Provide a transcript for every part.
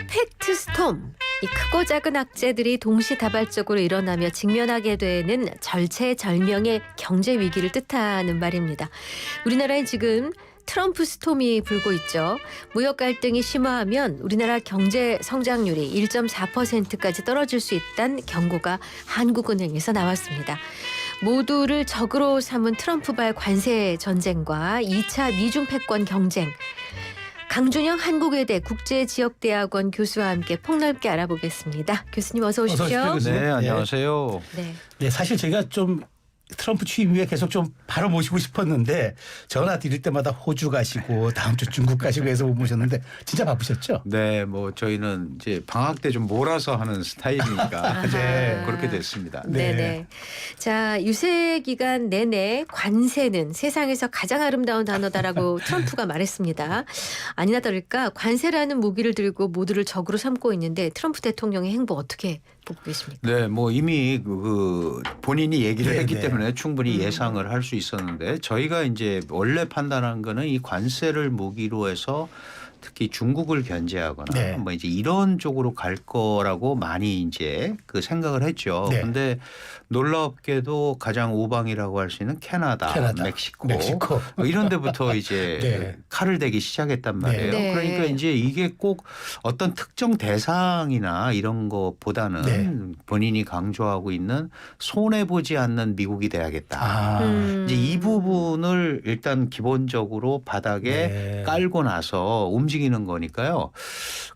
팩트 스톰. 이 크고 작은 악재들이 동시다발적으로 일어나며 직면하게 되는 절체절명의 경제 위기를 뜻하는 말입니다. 우리나라에 지금 트럼프 스톰이 불고 있죠. 무역 갈등이 심화하면 우리나라 경제 성장률이 1.4%까지 떨어질 수 있다는 경고가 한국은행에서 나왔습니다. 모두를 적으로 삼은 트럼프발 관세 전쟁과 2차 미중 패권 경쟁. 강준영 한국외대 국제지역대학원 교수와 함께 폭넓게 알아보겠습니다. 교수님 어서 오십시오. 어서 오십시오. 네, 안녕하세요. 네. 사실 제가 좀 트럼프 취임 이후에 계속 좀 바로 모시고 싶었는데 전화 드릴 때마다 호주 가시고 다음 주 중국 가시고 해서 못 모셨는데 진짜 바쁘셨죠? 네, 뭐 저희는 이제 방학 때 좀 몰아서 하는 스타일이니까 네. 그렇게 됐습니다. 네네. 네. 자, 유세 기간 내내 관세는 세상에서 가장 아름다운 단어다라고 트럼프가 말했습니다. 아니나 다를까 관세라는 무기를 들고 모두를 적으로 삼고 있는데 트럼프 대통령의 행보 어떻게 보고 계십니까? 네, 뭐 이미 그 본인이 얘기를 네, 했기 네. 때문에 충분히 예상을 할 수 있었는데 저희가 이제 원래 판단한 거는 이 관세를 무기로 해서 특히 중국을 견제하거나 네. 뭐 이제 이런 쪽으로 갈 거라고 많이 이제 그 생각을 했죠. 네. 그런데 놀랍게도 가장 우방이라고 할 수 있는 캐나다, 멕시코 이런 데부터 이제 네. 칼을 대기 시작했단 말이에요. 네. 그러니까 이제 이게 꼭 어떤 특정 대상이나 이런 것보다는 네. 본인이 강조하고 있는 손해 보지 않는 미국이 돼야겠다. 아, 이제 이 부분을 일단 기본적으로 바닥에 네. 깔고 나서 움직이는 거니까요.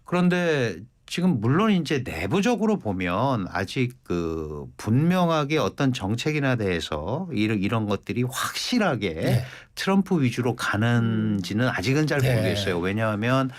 그런데 지금 물론 이제 내부적으로 보면 아직 그 분명하게 어떤 정책이나 대해서 이런 것들이 확실하게 네. 트럼프 위주로 가는지는 아직은 잘 네. 모르겠어요. 왜냐하면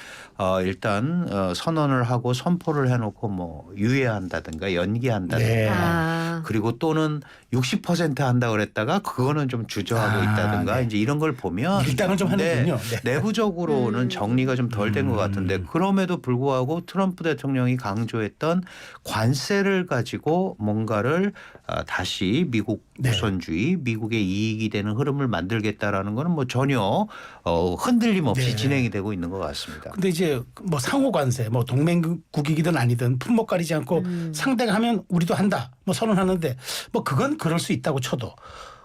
일단 선언을 하고 선포를 해놓고 뭐 유예한다든가 연기한다든가 네. 아. 그리고 또는 60% 한다 그랬다가 그거는 좀 주저하고 있다든가 네. 이제 이런 걸 보면 밀당을 좀 하는군요. 네. 내부적으로는 정리가 좀 덜 된 것 같은데 그럼에도 불구하고 트럼프 대통령이 강조했던 관세를 가지고 뭔가를 다시 미국 네. 우선주의, 미국의 이익이 되는 흐름을 만들겠다라는 거는 뭐 전혀 흔들림 없이 네. 진행이 되고 있는 것 같습니다. 근데 이제 뭐 상호 관세, 뭐 동맹국이든 아니든 품목 가리지 않고 상대가 하면 우리도 한다, 뭐 선언하는데 뭐 그건 그럴 수 있다고 쳐도,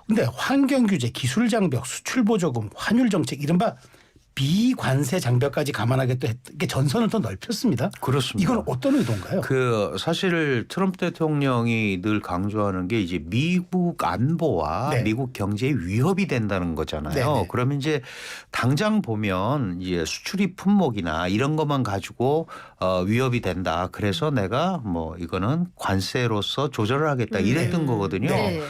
근데 환경 규제, 기술 장벽, 수출 보조금, 환율 정책, 이른바 비관세 장벽까지 감안하게 했던 게 전선을 더 넓혔습니다. 그렇습니다. 이건 어떤 의도인가요? 그 사실 트럼프 대통령이 늘 강조하는 게 이제 미국 안보와 네. 미국 경제에 위협이 된다는 거잖아요. 네네. 그러면 이제 당장 보면 이제 수출입 품목이나 이런 것만 가지고 위협이 된다. 그래서 내가 뭐 이거는 관세로서 조절을 하겠다 이랬던 거거든요. 네.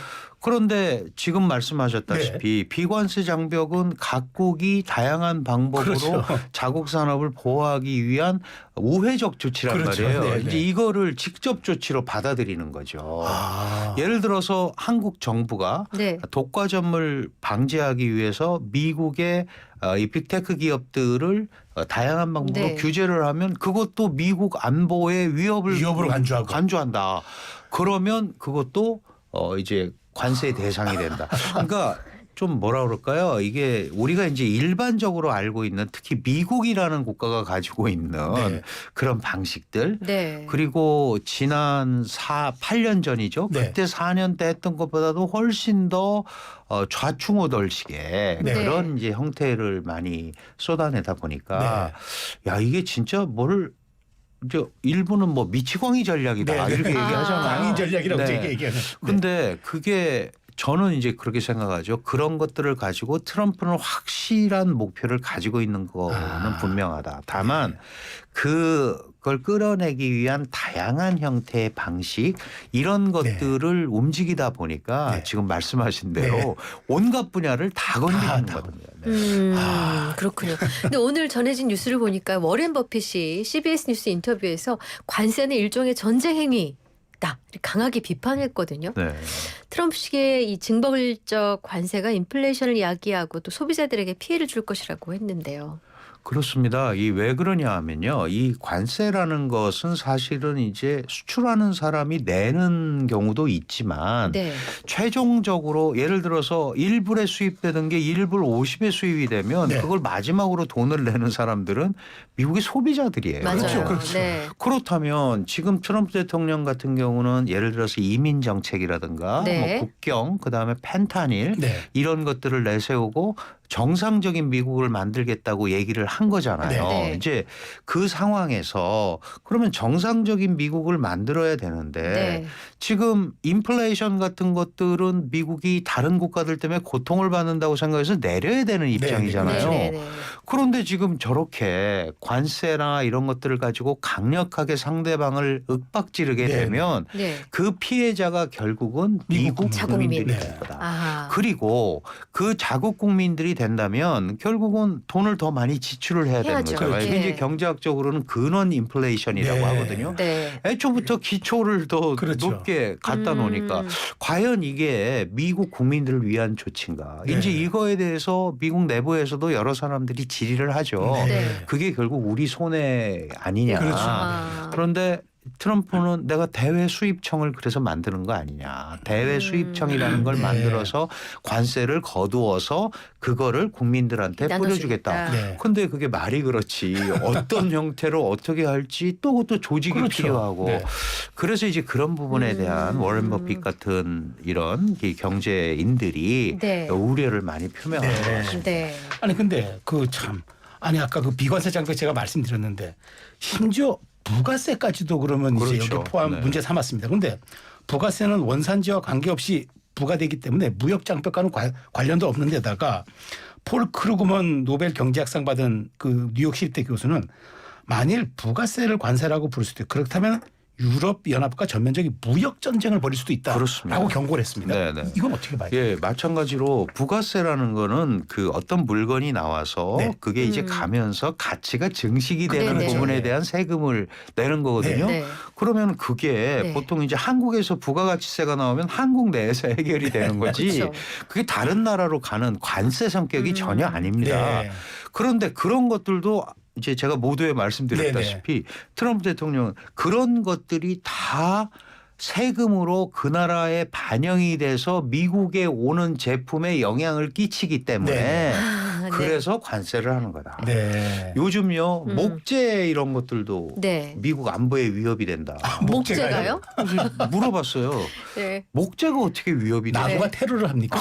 그런데 지금 말씀하셨다시피 비관세 장벽은 각국이 다양한 방법으로 그렇죠. 자국 산업을 보호하기 위한 우회적 조치란 그렇죠. 말이에요. 네네. 이제 이거를 직접 조치로 받아들이는 거죠. 아. 예를 들어서 한국 정부가 네. 독과점을 방지하기 위해서 미국의 이 빅테크 기업들을 다양한 방법으로 네. 규제를 하면 그것도 미국 안보의 위협으로 간주하고. 간주한다. 그러면 그것도 이제 관세의 대상이 된다. 그러니까 좀 뭐라 그럴까요? 이게 우리가 이제 일반적으로 알고 있는 특히 미국이라는 국가가 가지고 있는 네. 그런 방식들 네. 그리고 지난 8년 전이죠. 네. 그때 4년 때 했던 것보다도 훨씬 더 좌충우돌식의 네. 그런 이제 형태를 많이 쏟아내다 보니까 야 이게 진짜 뭘 이제 일부는 뭐 미치광이 전략이다 이렇게 얘기하잖아요. 광인 전략이라고 네. 제가 얘기하는. 근데 그게 저는 이제 그렇게 생각하죠. 그런 것들을 가지고 트럼프는 확실한 목표를 가지고 있는 거는 분명하다. 다만 그걸 끌어내기 위한 다양한 형태의 방식 이런 것들을 움직이다 보니까 네. 지금 말씀하신 대로 네. 온갖 분야를 다 건드리는 거거든요. 네. 그렇군요. 근데 오늘 전해진 뉴스를 보니까 워렌 버핏이 CBS 뉴스 인터뷰에서 관세는 일종의 전쟁 행위다 이렇게 강하게 비판했거든요. 네. 트럼프식의 이 징벌적 관세가 인플레이션을 야기하고 또 소비자들에게 피해를 줄 것이라고 했는데요. 그렇습니다. 이 왜 그러냐 하면요. 이 관세라는 것은 사실은 이제 수출하는 사람이 내는 경우도 있지만 네. 최종적으로 예를 들어서 1불에 수입되던 게 1불 50에 수입이 되면 네. 그걸 마지막으로 돈을 내는 사람들은 미국의 소비자들이에요. 맞아요. 그렇죠, 그렇죠. 네. 그렇다면 지금 트럼프 대통령 같은 경우는 예를 들어서 이민 정책이라든가 네. 뭐 국경 그다음에 펜타닐 네. 이런 것들을 내세우고 정상적인 미국을 만들겠다고 얘기를 한 거잖아요. 네. 네. 이제 그 상황에서 그러면 정상적인 미국을 만들어야 되는데 네. 지금 인플레이션 같은 것들은 미국이 다른 국가들 때문에 고통을 받는다고 생각해서 내려야 되는 입장이잖아요. 네. 네. 그런데 지금 저렇게 관세나 이런 것들을 가지고 강력하게 상대방을 윽박지르게 네. 되면 네. 그 피해자가 결국은 미국 자국민. 국민들이 네. 될 거다. 아하. 그리고 그 자국 국민들이 된다면 결국은 돈을 더 많이 지출을 해야 되는 해야죠. 거잖아요. 그렇죠. 이게 이제 네. 경제학적으로는 근원 인플레이션이라고 네. 하거든요. 네. 애초부터 기초를 더 그렇죠. 높게 갖다 놓으니까 과연 이게 미국 국민들을 위한 조치인가? 네. 이제 이거에 대해서 미국 내부에서도 여러 사람들이 질의를 하죠. 네. 그게 결국 우리 손해 아니냐. 그렇죠. 아. 그런데 트럼프는 내가 대외 수입청을 그래서 만드는 거 아니냐. 대외 수입청이라는 걸 네. 만들어서 관세를 거두어서 그거를 국민들한테 나눠주겠다. 뿌려주겠다. 네. 근데 그게 말이 그렇지. 어떤 형태로 어떻게 할지 또 그것도 조직이 그렇죠. 필요하고. 네. 그래서 이제 그런 부분에 대한 워렌 버핏 같은 이런 이 경제인들이 네. 우려를 많이 표명하는 것 네. 같습니다. 네. 아니 근데 그 참 아니 아까 그 비관세 장벽 제가 말씀드렸는데 심지어 부가세까지도 그러면 이제 그렇죠. 여기 포함 네. 문제 삼았습니다. 그런데 부가세는 원산지와 관계없이 부과되기 때문에 무역 장벽과는 관련도 없는 데다가 폴 크루그먼 노벨 경제학상 받은 그 뉴욕 시립대 교수는 만일 부가세를 관세라고 부를 수도 있고 그렇다면 유럽 연합과 전면적인 무역 전쟁을 벌일 수도 있다라고 그렇습니다. 경고를 했습니다. 네네. 이건 어떻게 봐요? 예, 마찬가지로 부가세라는 거는 그 어떤 물건이 나와서 네. 그게 이제 가면서 가치가 증식이 되는 네네. 부분에 대한 세금을 내는 거거든요. 네. 그러면 그게 네. 보통 이제 한국에서 부가가치세가 나오면 한국 내에서 해결이 되는 거지. 그렇죠. 그게 다른 나라로 가는 관세 성격이 전혀 아닙니다. 네. 그런데 그런 것들도 이제 제가 모두에 말씀드렸다시피 트럼프 대통령은 그런 것들이 다 세금으로 그 나라에 반영이 돼서 미국에 오는 제품에 영향을 끼치기 때문에 네. 아, 네. 그래서 관세를 하는 거다. 네. 요즘요 목재 이런 것들도 네. 미국 안보에 위협이 된다. 목재가요? 그래서 물어봤어요. 네. 목재가 어떻게 위협이 돼? 나무가 테러를 합니까?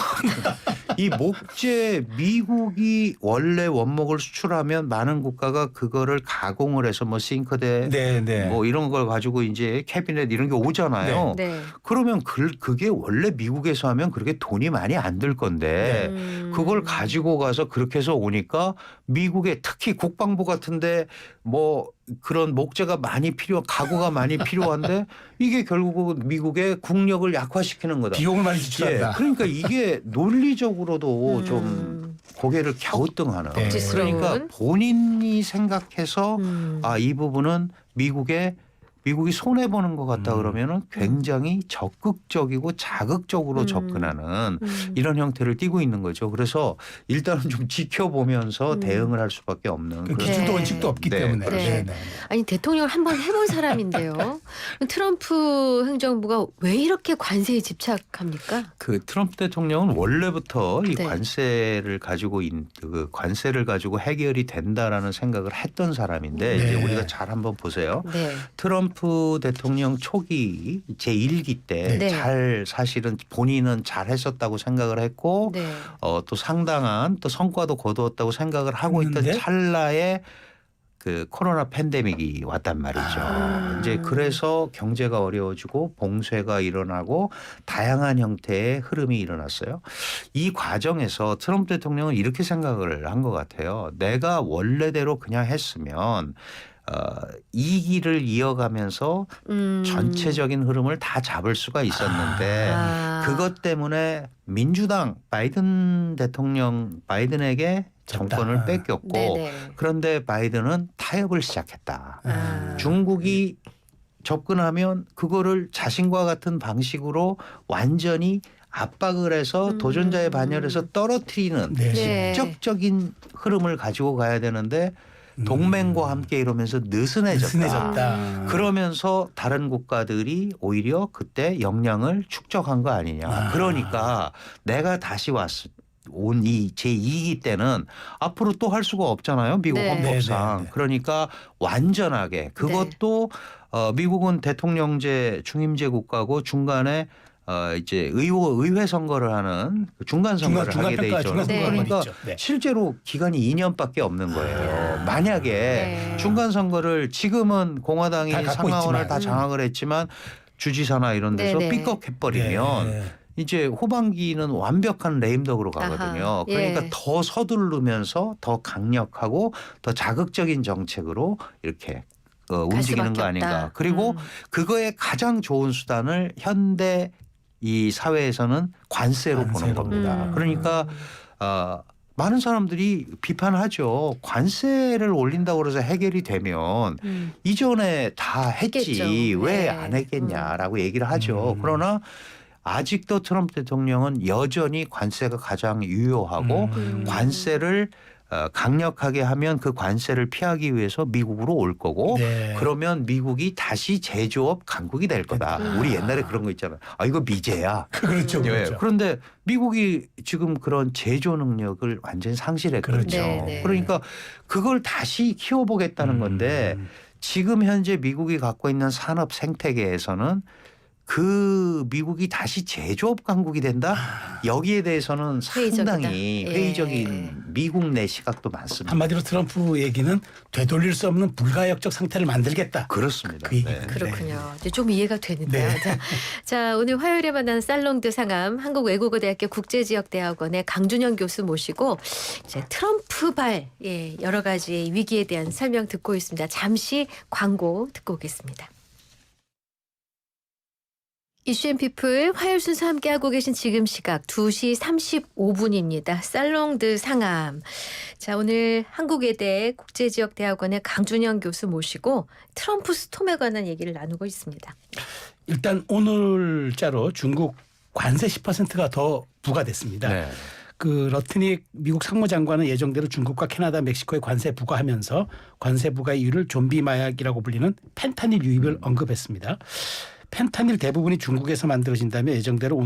이 목재 미국이 원래 원목을 수출하면 많은 국가가 그거를 가공을 해서 뭐 싱크대 네, 네. 뭐 이런 걸 가지고 이제 캐비넷 이런 게 오잖아요. 네. 그러면 그게 원래 미국에서 하면 그렇게 돈이 많이 안 들 건데 그걸 가지고 가서 그렇게 해서 오니까 미국에 특히 국방부 같은데 뭐 그런 목재가 많이 가구가 많이 필요한데 이게 결국은 미국의 국력을 약화시키는 거다. 비용을 많이 예, 지출한다. 그러니까 이게 논리적으로도 좀 고개를 갸우뚱하는. 네. 억지스러운. 그러니까 본인이 생각해서 이 부분은 미국이 손해 보는 것 같다 그러면은 굉장히 적극적이고 자극적으로 접근하는 이런 형태를 띠고 있는 거죠. 그래서 일단은 좀 지켜보면서 대응을 할 수밖에 없는 그 그런 기준도 네. 원칙도 없기 네, 때문에. 그렇죠. 네. 아니 대통령을 한번 해본 사람인데요. 트럼프 행정부가 왜 이렇게 관세에 집착합니까? 그 트럼프 대통령은 원래부터 이 네. 관세를 가지고 그 관세를 가지고 해결이 된다라는 생각을 했던 사람인데 네. 이제 우리가 잘 한번 보세요. 네. 트럼프 대통령 초기 제1기 때 네. 잘 사실은 본인은 잘 했었다고 생각을 했고 네. 또 상당한 또 성과도 거두었다고 생각을 하고 있던 했는데? 찰나에 그 코로나 팬데믹이 왔단 말이죠. 이제 그래서 경제가 어려워지고 봉쇄가 일어나고 다양한 형태의 흐름이 일어났어요. 이 과정에서 트럼프 대통령은 이렇게 생각을 한 것 같아요. 내가 원래대로 그냥 했으면 이 길을 이어가면서 전체적인 흐름을 다 잡을 수가 있었는데 그것 때문에 민주당 바이든에게 정권을 뺏겼고 네네. 그런데 바이든은 타협을 시작했다. 아. 중국이 접근하면 그거를 자신과 같은 방식으로 완전히 압박을 해서 도전자의 반열에서 떨어뜨리는 네. 네. 직접적인 흐름을 가지고 가야 되는데 동맹과 함께 이러면서 느슨해졌다. 느슨해졌다. 그러면서 다른 국가들이 오히려 그때 역량을 축적한 거 아니냐. 그러니까 내가 다시 온 이 제2기 때는 앞으로 또 할 수가 없잖아요. 미국 네. 헌법상. 네. 그러니까 완전하게 그것도 미국은 대통령제 중임제 국가고 중간에 이제 의회 선거를 하는 중간 선거를 하게 돼 있죠. 중간 네. 그러니까 네. 실제로 기간이 2년밖에 없는 거예요. 만약에 네. 중간 선거를 지금은 공화당이 다 갖고 상하원을 있지만. 다 장악을 했지만 주지사나 이런 데서 네네. 삐걱해버리면 네. 이제 후반기는 완벽한 레임덕으로 가거든요. 아하, 그러니까 예. 더 서두르면서 더 강력하고 더 자극적인 정책으로 이렇게 움직이는 수밖에 거 아닌가. 없다. 그리고 그거에 가장 좋은 수단을 현대 이 사회에서는 관세로 보는 관세로. 겁니다. 그러니까 많은 사람들이 비판하죠. 관세를 올린다고 해서 해결이 되면 이전에 다 했지 했겠죠. 왜 네. 안 했겠냐라고 얘기를 하죠. 그러나 아직도 트럼프 대통령은 여전히 관세가 가장 유효하고 관세를 강력하게 하면 그 관세를 피하기 위해서 미국으로 올 거고 네. 그러면 미국이 다시 제조업 강국이 될 거다. 우리 옛날에 그런 거 있잖아요. 아 이거 미제야. 그렇죠. 예. 그렇죠. 그런데 미국이 지금 그런 제조 능력을 완전히 상실했거든요. 그렇죠. 네, 네. 그러니까 그걸 다시 키워보겠다는 건데 지금 현재 미국이 갖고 있는 산업 생태계에서는 그 미국이 다시 제조업 강국이 된다? 여기에 대해서는 회의적이다. 상당히 예. 회의적인 미국 내 시각도 많습니다. 한마디로 트럼프 얘기는 되돌릴 수 없는 불가역적 상태를 만들겠다. 그렇습니다. 그 얘기는. 네. 그렇군요. 이제 좀 이해가 되는데요. 네. 자, 오늘 화요일에 만나는 살롱드 상암 한국외국어대학교 국제지역대학원의 강준영 교수 모시고 이제 트럼프발 여러 가지 위기에 대한 설명 듣고 있습니다. 잠시 광고 듣고 오겠습니다. 이슈앤피플 화요일 순서 함께하고 계신 지금 시각 2시 35분입니다. 살롱드 상암. 자, 오늘 한국외대 국제지역대학원의 강준영 교수 모시고 트럼프 스톰에 관한 얘기를 나누고 있습니다. 일단 오늘자로 중국 관세 10%가 더 부과됐습니다. 네. 그 러트닉 미국 상무장관은 예정대로 중국과 캐나다, 멕시코에 관세 부과하면서 관세 부과 이유를 좀비 마약이라고 불리는 펜타닐 유입을 언급했습니다. 펜타닐 대부분이 중국에서 만들어진다면 예정대로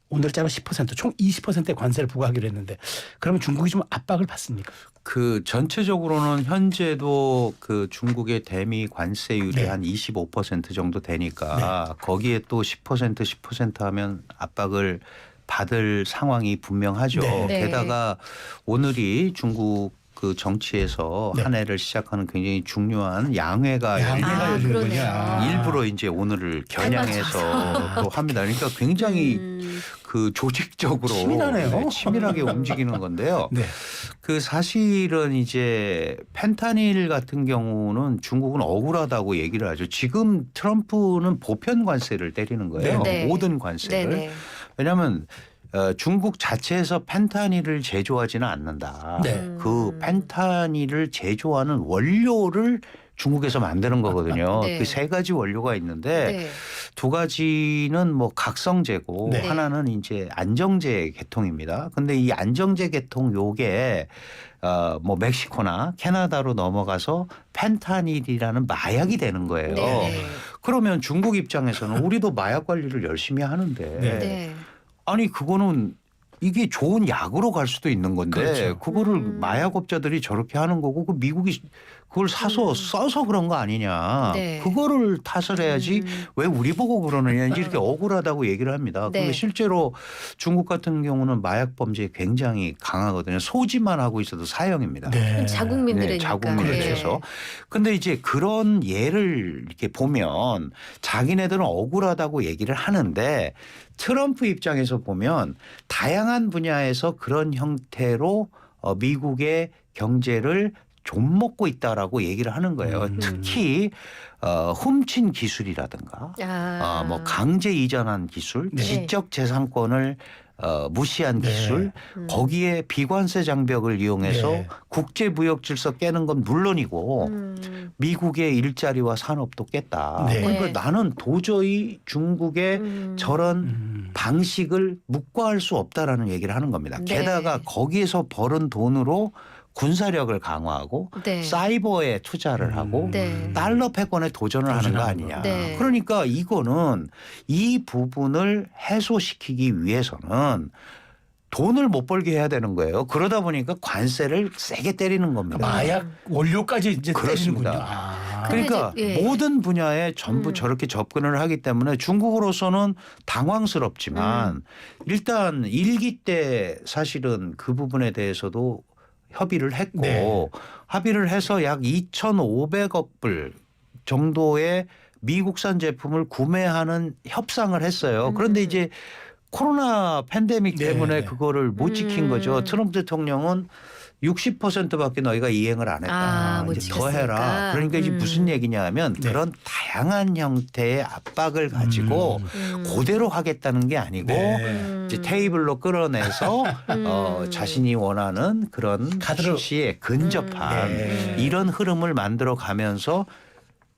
오늘자로 10%, 총 20%의 관세를 부과하기로 했는데 그러면 중국이 좀 압박을 받습니까? 그 전체적으로는 현재도 그 중국의 대미 관세율이 네. 한 25% 정도 되니까 거기에 또 10% 하면 압박을 받을 상황이 분명하죠. 네. 게다가 오늘이 중국 그 정치에서 네. 한 해를 시작하는 굉장히 중요한 양회가 양회가 열리는군요. 열리는군요. 일부러 이제 오늘을 겨냥해서 또 합니다. 그러니까 굉장히 그 조직적으로 치밀하네요. 네, 치밀하게 움직이는 건데요. 네. 그 사실은 이제 펜타닐 같은 경우는 중국은 억울하다고 얘기를 하죠. 지금 트럼프는 보편 관세를 때리는 거예요. 네. 모든 관세를. 네네. 왜냐하면 중국 자체에서 펜타닐을 제조하지는 않는다. 네. 그 펜타닐을 제조하는 원료를 중국에서 만드는 거거든요. 네. 그 세 가지 원료가 있는데 네. 두 가지는 뭐 각성제고 네. 하나는 이제 안정제 계통입니다. 근데 이 안정제 계통 요게 뭐 멕시코나 캐나다로 넘어가서 펜타닐이라는 마약이 되는 거예요. 네. 그러면 중국 입장에서는 우리도 마약 관리를 열심히 하는데 네. 네. 아니 그거는 이게 좋은 약으로 갈 수도 있는 건데 그렇죠. 그거를 마약업자들이 저렇게 하는 거고 그 미국이 그걸 사서 써서 그런 거 아니냐. 네. 그거를 탓을 해야지 왜 우리 보고 그러느냐 이렇게 억울하다고 얘기를 합니다. 네. 근데 실제로 중국 같은 경우는 마약 범죄에 굉장히 강하거든요. 소지만 하고 있어도 사형입니다. 네. 자국민들이니까. 자국민들에서. 근데 이제 그런 예를 이렇게 보면 자기네들은 억울하다고 얘기를 하는데 트럼프 입장에서 보면 다양한 분야에서 그런 형태로 미국의 경제를 좀 먹고 있다라고 얘기를 하는 거예요. 특히 훔친 기술이라든가 뭐 강제 이전한 기술, 네. 지적 재산권을 무시한 네. 기술, 거기에 비관세 장벽을 이용해서 네. 국제무역 질서 깨는 건 물론이고 미국의 일자리와 산업도 깼다. 네. 그러니까 나는 도저히 중국의 저런 방식을 묵과할 수 없다라는 얘기를 하는 겁니다. 네. 게다가 거기에서 벌은 돈으로 군사력을 강화하고 네. 사이버에 투자를 하고 네. 달러 패권에 도전을 하는 거 아니냐. 네. 그러니까 이거는 이 부분을 해소시키기 위해서는 돈을 못 벌게 해야 되는 거예요. 그러다 보니까 관세를 세게 때리는 겁니다. 마약 원료까지 이제 그렇습니다. 때리는군요. 아. 근데 그러니까 이제, 예. 모든 분야에 전부 저렇게 접근을 하기 때문에 중국으로서는 당황스럽지만 일단 1기 때 사실은 그 부분에 대해서도 협의를 했고 네. 합의를 해서 약 2,500억 불 정도의 미국산 제품을 구매하는 협상을 했어요. 그런데 이제 코로나 팬데믹 네. 때문에 그거를 못 지킨 거죠. 트럼프 대통령은 60%밖에 너희가 이행을 안 했다. 못 이제 더 지켰으니까. 해라. 그러니까 이제 무슨 얘기냐 하면 네. 그런 다양한 형태의 압박을 가지고 그대로 하겠다는 게 아니고 네. 이제 테이블로 끌어내서 자신이 원하는 그런 카드를- 출시에 근접한 네. 이런 흐름을 만들어 가면서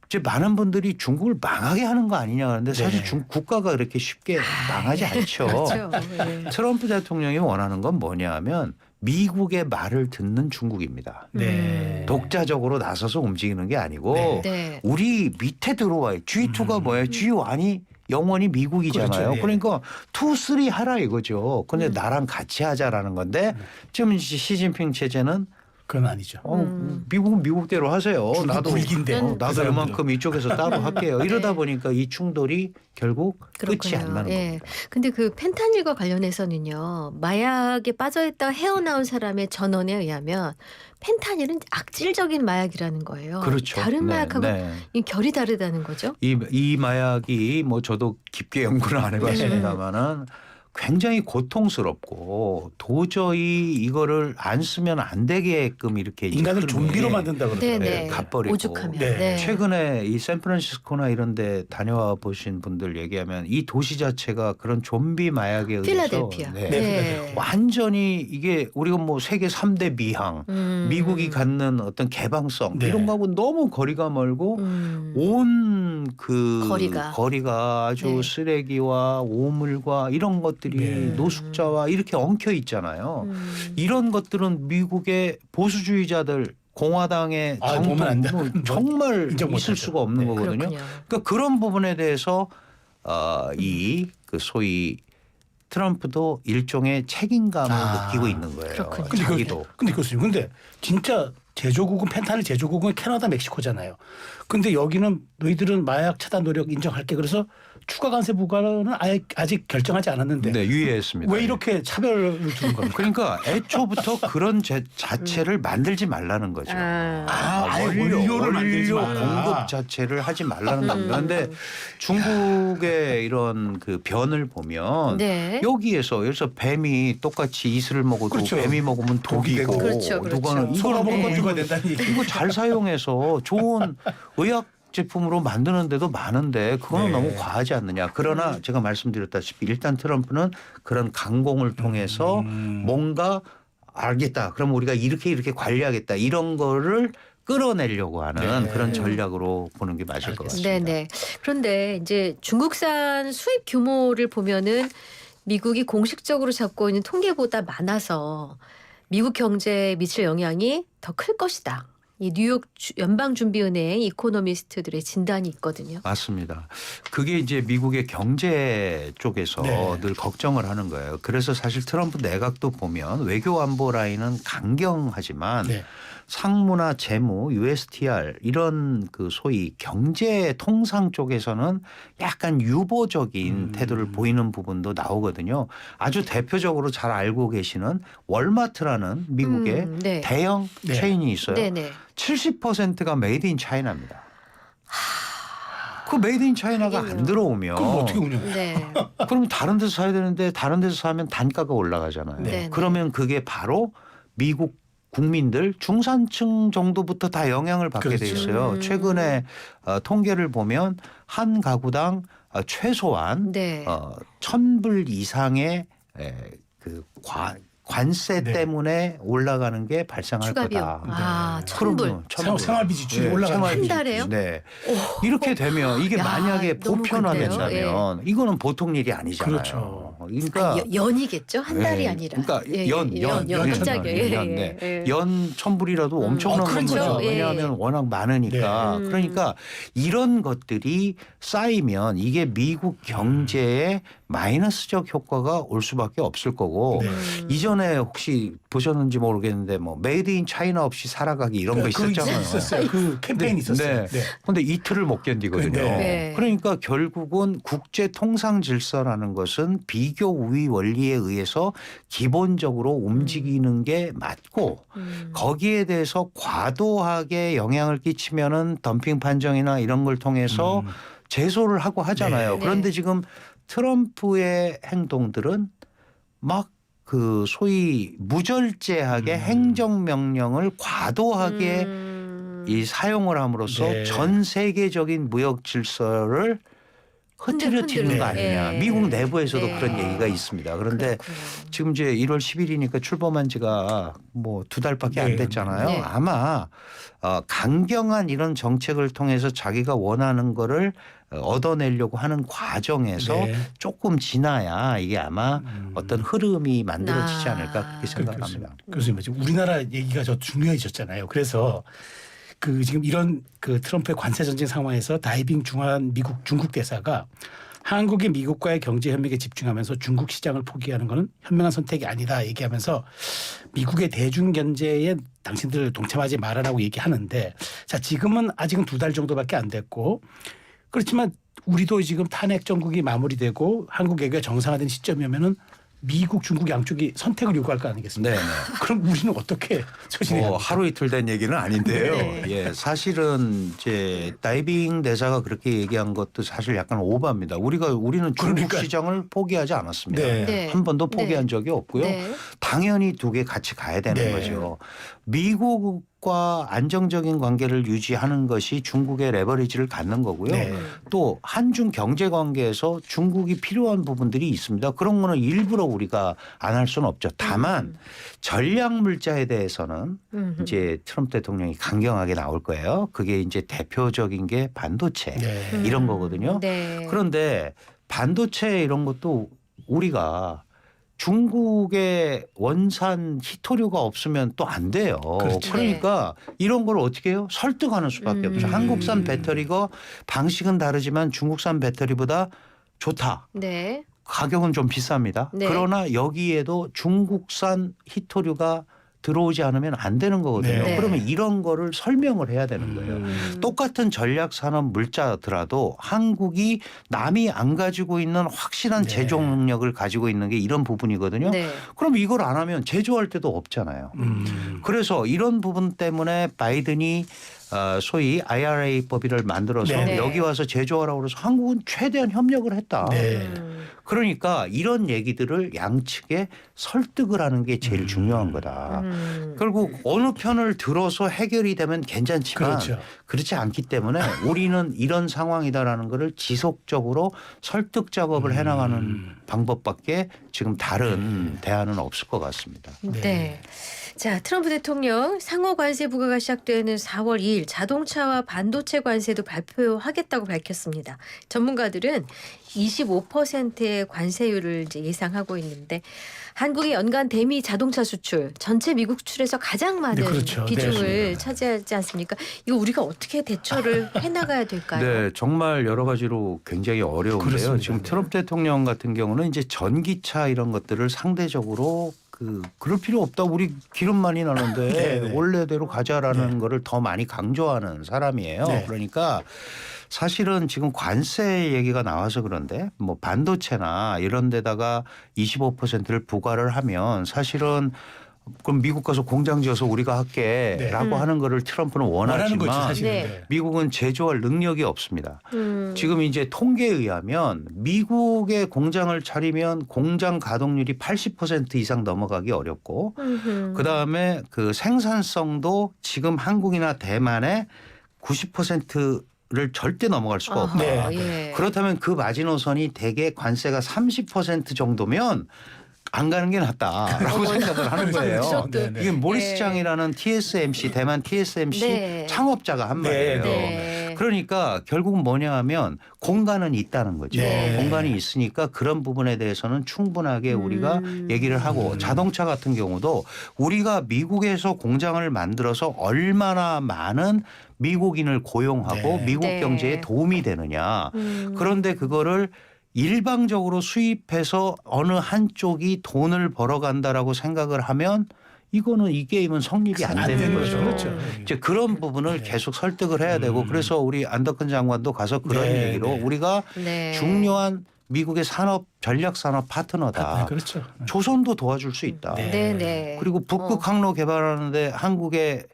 이제 많은 분들이 중국을 망하게 하는 거 아니냐 하는데 사실 네. 중국 국가가 그렇게 쉽게 망하지 않죠. 그렇죠. 예. 트럼프 대통령이 원하는 건 뭐냐 하면 미국의 말을 듣는 중국입니다. 네. 독자적으로 나서서 움직이는 게 아니고 네. 네. 우리 밑에 들어와요. G2가 뭐예요? G1이 영원히 미국이잖아요. 그렇죠. 예. 그러니까 2, 3 하라 이거죠. 근데 나랑 같이 하자라는 건데 지금 시진핑 체제는 그건 아니죠. 미국은 미국대로 하세요. 중국 나도 불기인데. 그 나도 사람들은. 이만큼 이쪽에서 따로 할게요. 이러다 네. 보니까 이 충돌이 결국 끝이 안 나는 예. 겁니다. 근데 그 펜타닐과 관련해서는요. 마약에 빠져있다가 헤어나온 사람의 전언에 의하면 펜타닐은 악질적인 마약이라는 거예요. 그렇죠. 다른 네, 마약하고 네. 이 결이 다르다는 거죠. 이 마약이 뭐 저도 깊게 연구는 안 해봤습니다만은 굉장히 고통스럽고 도저히 이거를 안 쓰면 안 되게끔 이렇게 인간을 흐름이 좀비로 만든다 그러더라고요. 네네. 갓버리고. 오죽하면. 네. 네. 최근에 이 샌프란시스코나 이런 데 다녀와 보신 분들 얘기하면 이 도시 자체가 그런 좀비 마약에 의해서 필라델피아. 네. 네. 완전히 이게 우리가 뭐 세계 3대 미항 미국이 갖는 어떤 개방성 네. 이런 거하고 너무 거리가 멀고 온 그 거리가. 아주 네. 쓰레기와 오물과 이런 것들이 네. 노숙자와 이렇게 엉켜 있잖아요. 이런 것들은 미국의 보수주의자들 공화당의 보면 안 돼. 정통은 정말 인정 있을 못하죠. 수가 없는 네. 거거든요. 그렇군요. 그러니까 그런 부분에 대해서 이 그 소위 트럼프도 일종의 책임감을 느끼고 있는 거예요. 그렇군요. 근데 자기도. 근데 교수님, 근데 진짜 제조국은 펜타닐 제조국은 캐나다, 멕시코잖아요. 근데 여기는 너희들은 마약 차단 노력 인정할게. 그래서 추가 관세 부과는 아직 결정하지 않았는데 네, 유예했습니다. 왜 이렇게 차별을 두는 겁니까? 그러니까 애초부터 그런 자체를 만들지 말라는 거죠. 아예 원료를 만들지 마라. 공급 자체를 하지 말라는 겁니다. 그런데 중국의 이런 그 변을 보면 네. 여기서 뱀이 똑같이 이슬을 먹어도 그렇죠. 뱀이 먹으면 독이고 그렇죠, 그렇죠. 누가는 소가 먹으면 이거는 죽어야 된다는 얘기. 이거 잘 사용해서 좋은 의학 제품으로 만드는 데도 많은데 그거는 네. 너무 과하지 않느냐. 그러나 제가 말씀드렸다시피 일단 트럼프는 그런 강공을 통해서 뭔가 알겠다. 그럼 우리가 이렇게 관리하겠다. 이런 거를 끌어내려고 하는 네. 그런 전략으로 보는 게 맞을 것 같습니다. 네네. 그런데 이제 중국산 수입 규모를 보면은 미국이 공식적으로 잡고 있는 통계보다 많아서 미국 경제에 미칠 영향이 더 클 것이다. 이 뉴욕 연방준비은행 이코노미스트들의 진단이 있거든요. 맞습니다. 그게 이제 미국의 경제 쪽에서 네. 늘 걱정을 하는 거예요. 그래서 사실 트럼프 내각도 보면 외교 안보 라인은 강경하지만 네. 상무나 재무, USTR 이런 그 소위 경제 통상 쪽에서는 약간 유보적인 태도를 보이는 부분도 나오거든요. 아주 대표적으로 잘 알고 계시는 월마트라는 미국의 네. 대형 네. 체인이 있어요. 네네. 70%가 메이드 인 차이나입니다. 그 메이드 인 차이나가 안 들어오면 그럼 어떻게 운영해요? 네. 그럼 다른 데서 사야 되는데 다른 데서 사면 단가가 올라가잖아요. 네. 그러면 그게 바로 미국 국민들 중산층 정도부터 다 영향을 받게 돼 그렇죠. 있어요. 최근에 통계를 보면 한 가구당 최소한 네. 1,000불 이상의 그 관세 네. 때문에 올라가는 게 발생할 추가 비용. 거다. 아, 그럼요. 1,000불. 생활비 지출이 올라가는 생활비 한 달에요? 지출. 네. 이렇게 되면 이게 야, 만약에 너무 큰데요? 보편화된다면 이거는 보통 일이 아니잖아요. 그렇죠. 그러니까 연이겠죠. 한 달이 예, 아니라. 그러니까 예, 연 깜짝이야. 예, 네. 예. 연 1,000불이라도 엄청난 그렇죠. 거죠. 예. 왜냐하면 워낙 많으니까. 네. 그러니까 이런 것들이 쌓이면 이게 미국 경제에 마이너스적 효과가 올 수밖에 없을 거고 네. 이전에 혹시 보셨는지 모르겠는데 뭐 메이드 인 차이나 없이 살아가기 이런 거 있었잖아요. 있었어요. 그 캠페인이 있었어요. 네. 근데 이틀을 못 견디거든요. 네. 그러니까 결국은 국제 통상 질서라는 것은 비교 우위 원리에 의해서 기본적으로 움직이는 게 맞고 거기에 대해서 과도하게 영향을 끼치면은 덤핑 판정이나 이런 걸 통해서 제소를 하고 하잖아요. 네. 그런데 지금 트럼프의 행동들은 막 그 소위 무절제하게 행정명령을 과도하게 이 사용을 함으로써 네. 전 세계적인 무역 질서를 흐트러뜨리는 거 아니냐. 네. 미국 내부에서도 네. 그런 얘기가 있습니다. 그런데 그렇군요. 지금 이제 1월 10일이니까 출범한 지가 뭐 2달밖에 안 네. 됐잖아요. 네. 아마 강경한 이런 정책을 통해서 자기가 원하는 거를 얻어내려고 하는 과정에서 네. 조금 지나야 이게 아마 어떤 흐름이 만들어지지 않을까 그렇게 생각합니다. 교수님, 지금 우리나라 얘기가 저 중요해졌잖아요. 그래서 그 지금 이런 그 트럼프의 관세 전쟁 상황에서 다이빙 중한 미국 중국 대사가 한국이 미국과의 경제 협력에 집중하면서 중국 시장을 포기하는 것은 현명한 선택이 아니다 얘기하면서 미국의 대중 견제에 당신들 동참하지 말아라고 얘기하는데 자 지금은 아직은 2달 정도밖에 안 됐고 그렇지만 우리도 지금 탄핵 정국이 마무리되고 한국 외교가 정상화된 시점이면은 미국, 중국 양쪽이 선택을 요구할 거 아니겠습니까? 네. 그럼 우리는 어떻게 처신해야 합니까? 하루 이틀 된 얘기는 아닌데요. 네. 예, 사실은 이제 다이빙 대사가 그렇게 얘기한 것도 사실 약간 오바입니다. 우리는 중국 그러니까요. 시장을 포기하지 않았습니다. 네. 네. 한 번도 포기한 적이 없고요. 네. 당연히 두 개 같이 가야 되는 네. 거죠. 미국과 안정적인 관계를 유지하는 것이 중국의 레버리지를 갖는 거고요. 네. 또 한중 경제 관계에서 중국이 필요한 부분들이 있습니다. 그런 거는 일부러 우리가 안 할 수는 없죠. 다만 전략 물자에 대해서는 이제 트럼프 대통령이 강경하게 나올 거예요. 그게 이제 대표적인 게 반도체 네. 이런 거거든요. 네. 그런데 반도체 이런 것도 우리가 중국의 원산 히토류가 없으면 또 안 돼요. 그렇죠. 그러니까 이런 걸 어떻게 해요? 설득하는 수밖에 없죠. 한국산 배터리가 방식은 다르지만 중국산 배터리보다 좋다. 네. 가격은 좀 비쌉니다. 네. 그러나 여기에도 중국산 히토류가 들어오지 않으면 안 되는 거거든요. 네. 그러면 이런 거를 설명을 해야 되는 거예요. 똑같은 전략 산업 물자더라도 한국이 남이 안 가지고 있는 확실한 네. 제조 능력을 가지고 있는 게 이런 부분이거든요. 네. 그럼 이걸 안 하면 제조할 데도 없잖아요. 그래서 이런 부분 때문에 바이든이 소위 IRA 법의를 만들어서 네. 여기 와서 제조하라고 그래서 한국은 최대한 협력을 했다. 네. 그러니까 이런 얘기들을 양측에 설득을 하는 게 제일 중요한 거다. 결국 어느 편을 들어서 해결이 되면 괜찮지만 그렇죠. 그렇지 않기 때문에 우리는 이런 상황이다라는 거를 지속적으로 설득 작업을 해나가는 방법밖에 지금 다른 대안은 없을 것 같습니다. 네. 자, 트럼프 대통령 상호 관세 부과가 시작되는 4월 2일 자동차와 반도체 관세도 발표하겠다고 밝혔습니다. 전문가들은 25%의 관세율을 이제 예상하고 있는데 한국의 연간 대미 자동차 수출 전체 미국 수출에서 가장 많은 네, 그렇죠. 비중을 네. 차지하지 않습니까? 이거 우리가 어떻게 대처를 해나가야 될까요? 네, 정말 여러 가지로 굉장히 어려운데요. 그렇습니다. 지금 트럼프 대통령 같은 경우는 이제 전기차 이런 것들을 상대적으로 그럴 필요 없다. 우리 기름 많이 나는데 네, 네. 원래대로 가자라는 네. 거를 더 많이 강조하는 사람이에요. 네. 그러니까 사실은 지금 관세 얘기가 나와서 그런데 뭐 반도체나 이런 데다가 25%를 부과를 하면 사실은 그럼 미국 가서 공장 지어서 우리가 할게라고 하는 거를 트럼프는 원하는 거죠, 원하지만 사실은. 네. 네. 미국은 제조할 능력이 없습니다. 지금 이제 통계에 의하면 미국의 공장을 차리면 공장 가동률이 80% 이상 넘어가기 어렵고 그다음에 그 생산성도 지금 한국이나 대만의 90%를 절대 넘어갈 수가 없다. 네. 예. 그렇다면 그 마지노선이 대개 관세가 30% 정도면 안 가는 게 낫다라고 생각을 하는 거예요. 그렇죠. 네, 네. 이게 모리스 네. 장이라는 TSMC 대만 TSMC 네. 창업자가 한 말이에요. 네. 그러니까 결국은 뭐냐 하면 공간은 있다는 거죠. 네. 공간이 있으니까 그런 부분에 대해서는 충분하게 우리가 얘기를 하고 자동차 같은 경우도 우리가 미국에서 공장을 만들어서 얼마나 많은 미국인을 고용하고 네. 미국 네. 경제에 도움이 되느냐. 그런데 그거를 일방적으로 수입해서 어느 한쪽이 돈을 벌어간다라고 생각을 하면 이거는 이 게임은 성립이 안 되는 거죠. 그렇죠. 이제 그런 부분을 계속 설득을 해야 되고 그래서 우리 안덕근 장관도 가서 그런 네, 얘기로 네. 우리가 네. 중요한 미국의 산업 전략 산업 파트너다. 그렇죠. 조선도 도와줄 수 있다. 네. 네, 네. 그리고 북극 항로 개발하는데 한국의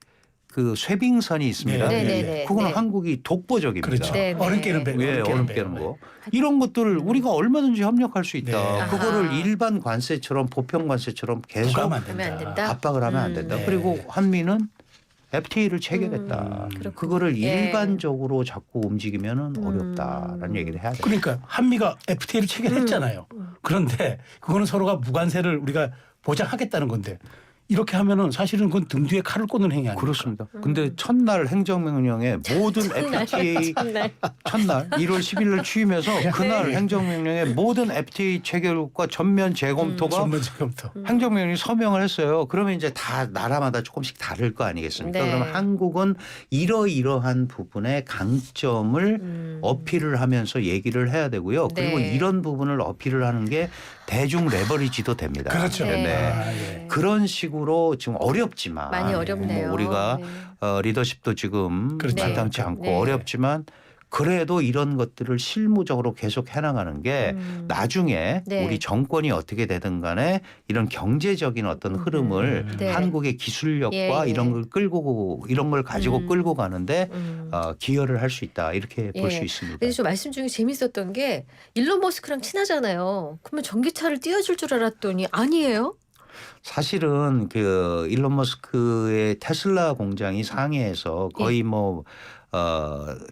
그 쇠빙선이 있습니다. 네, 네, 네. 그거는 네. 한국이 독보적입니다. 그렇죠. 네, 네. 얼음 깨는 배. 예, 얼음 깨는 거. 이런 것들을 우리가 얼마든지 협력할 수 있다. 네. 그거를 아하. 일반 관세처럼 보편 관세처럼 계속 부과하면 안 하면 안 된다. 된다. 압박을 하면 안 된다. 네. 그리고 한미는 FTA를 체결했다. 그렇군요. 그거를 예. 일반적으로 자꾸 움직이면 어렵다라는 얘기를 해야 돼요. 그러니까 한미가 FTA를 체결했잖아요. 그런데 그거는 서로가 무관세를 우리가 보장하겠다는 건데 이렇게 하면은 사실은 그건 등 뒤에 칼을 꽂는 행위 아닙니까? 그렇습니다. 근데 첫날 행정명령에 모든 FTA 첫날 1월 10일 날 취임해서 그날 행정명령에 모든 FTA 체결과 전면 재검토가 전문적부터. 행정명령이 서명을 했어요. 그러면 이제 다 나라마다 조금씩 다를 거 아니겠습니까? 네. 그러면 한국은 이러이러한 부분의 강점을 어필을 하면서 얘기를 해야 되고요. 그리고 네. 이런 부분을 어필을 하는 게 대중 레버리지도 됩니다. 그렇죠. 네. 아, 예. 그런 식으로 지금 어렵지만 많이 어렵네요. 뭐 우리가 네. 리더십도 지금 그렇죠. 마땅치 않고 네. 어렵지만 그래도 이런 것들을 실무적으로 계속 해나가는 게 나중에 네. 우리 정권이 어떻게 되든 간에 이런 경제적인 어떤 흐름을 네. 한국의 기술력과 예, 예. 이런 걸 가지고 끌고 가는데 기여를 할 수 있다 이렇게 볼 수 예. 있습니다. 근데 저 말씀 중에 재밌었던 게 일론 머스크랑 친하잖아요. 그러면 전기차를 띄워줄 줄 알았더니 아니에요? 사실은 그 일론 머스크의 테슬라 공장이 상해에서 거의 뭐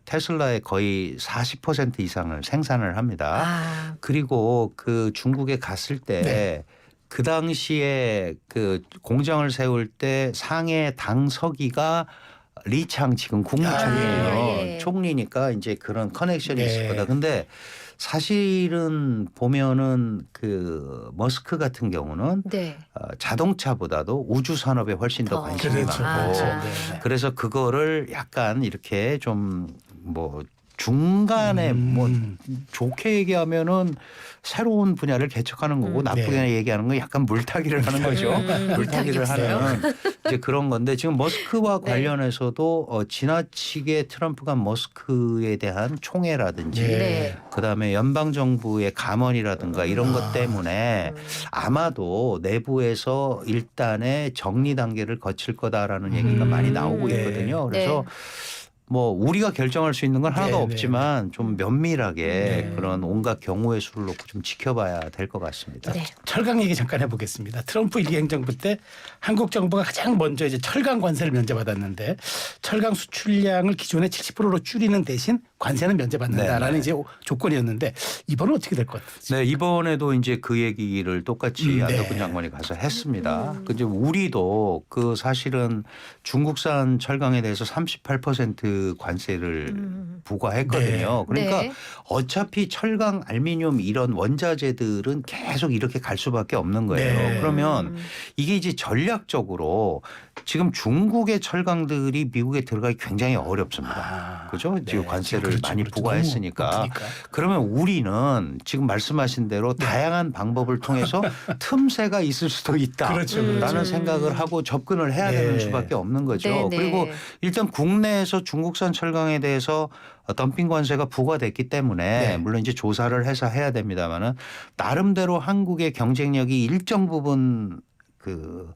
테슬라의 거의 40% 이상을 생산을 합니다. 아, 그리고 그 중국에 갔을 때 네. 그 당시에 그 공장을 세울 때 상해 당서기가 리창 지금 국무총리예요. 예, 예. 총리니까 이제 그런 커넥션이 네. 있을 거다. 근데 사실은 보면은 그 머스크 같은 경우는 네. 자동차보다도 우주 산업에 훨씬 더 더. 관심이 그렇죠. 많고 그렇죠. 아. 네. 그래서 그거를 약간 이렇게 좀 뭐 중간에 뭐 좋게 얘기하면은 새로운 분야를 개척하는 거고 나쁘게 네. 얘기하는 건 약간 물타기를 하는 거죠. 물타기를 물타기였어요. 하는 이제 그런 건데 지금 머스크와 네. 관련해서도 지나치게 트럼프가 머스크에 대한 총애라든지 네. 그다음에 연방 정부의 감언이라든가 이런 것 때문에 아마도 내부에서 일단의 정리 단계를 거칠 거다라는 얘기가 많이 나오고 네. 있거든요. 그래서 뭐 우리가 결정할 수 있는 건 하나도 네, 없지만 좀 면밀하게 네. 그런 온갖 경우의 수를 놓고 좀 지켜봐야 될 것 같습니다. 네. 철강 얘기 잠깐 해보겠습니다. 트럼프 1기 행정부 때 한국 정부가 가장 먼저 이제 철강 관세를 면제받았는데 철강 수출량을 기존의 70%로 줄이는 대신 관세는 면제받는다라는 네. 이제 조건이었는데 이번은 어떻게 될 것 같아요? 네, 이번에도 이제 그 얘기를 똑같이 네. 안덕근 장관이 가서 했습니다. 그 이제 우리도 그 사실은 중국산 철강에 대해서 38% 관세를 부과했거든요. 네. 그러니까 네. 어차피 철강, 알미늄 이런 원자재들은 계속 이렇게 갈 수밖에 없는 거예요. 네. 그러면 이게 이제 전략적으로 지금 중국의 철강들이 미국에 들어가기 굉장히 어렵습니다. 그죠? 네. 지금 관세를 그렇죠, 많이 그렇죠. 부과했으니까. 너무 높으니까. 그러면 우리는 지금 말씀하신 대로 다양한 방법을 통해서 틈새가 있을 수도 있다. 그렇죠, 그렇죠. 라는 생각을 하고 접근을 해야 네. 되는 수밖에 없는 거죠. 네, 네. 그리고 일단 국내에서 중국산 철강에 대해서 덤핑 관세가 부과됐기 때문에 네. 물론 이제 조사를 해서 해야 됩니다만은 나름대로 한국의 경쟁력이 일정 부분 그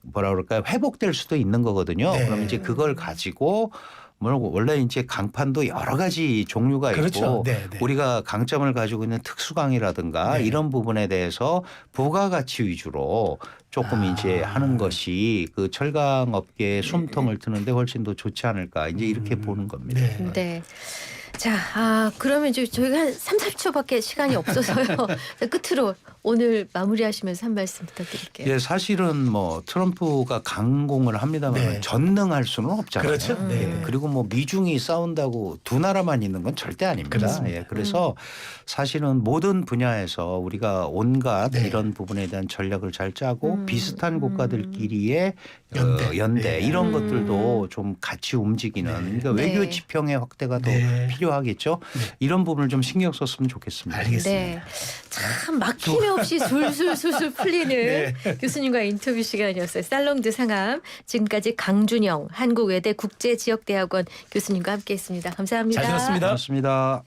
뭐라 그럴까요? 회복될 수도 있는 거거든요. 네. 그럼 이제 그걸 가지고 원래 이제 강판도 여러 가지 종류가 그렇죠. 있고 네, 네. 우리가 강점을 가지고 있는 특수강이라든가 네. 이런 부분에 대해서 부가가치 위주로 조금 이제 하는 것이 그 철강 업계의 숨통을 트는데 훨씬 더 좋지 않을까 이제 이렇게 보는 겁니다. 네. 네. 자, 그러면 이제 저희가 한 3, 40초밖에 시간이 없어서요. 자, 끝으로 오늘 마무리하시면서 한 말씀 부탁드릴게요. 예, 사실은 뭐 트럼프가 강공을 합니다만 네. 전능할 수는 없잖아요. 그렇죠. 네. 예, 그리고 뭐 미중이 싸운다고 두 나라만 있는 건 절대 아닙니다. 그렇습니다. 예, 그래서 사실은 모든 분야에서 우리가 온갖 네. 이런 부분에 대한 전략을 잘 짜고 비슷한 국가들끼리의 연대. 네. 이런 것들도 좀 같이 움직이는 그러니까 네. 외교 지평의 확대가 더 네. 필요하겠죠. 이런 부분을 좀 신경 썼으면 좋겠습니다. 알겠습니다. 네. 참 막힘이 없이 술술술술 풀리는 네. 교수님과 인터뷰 시간이었어요. 살롱드 상암 지금까지 강준영 한국외대 국제지역대학원 교수님과 함께했습니다. 감사합니다. 잘 들었습니다. 고맙습니다.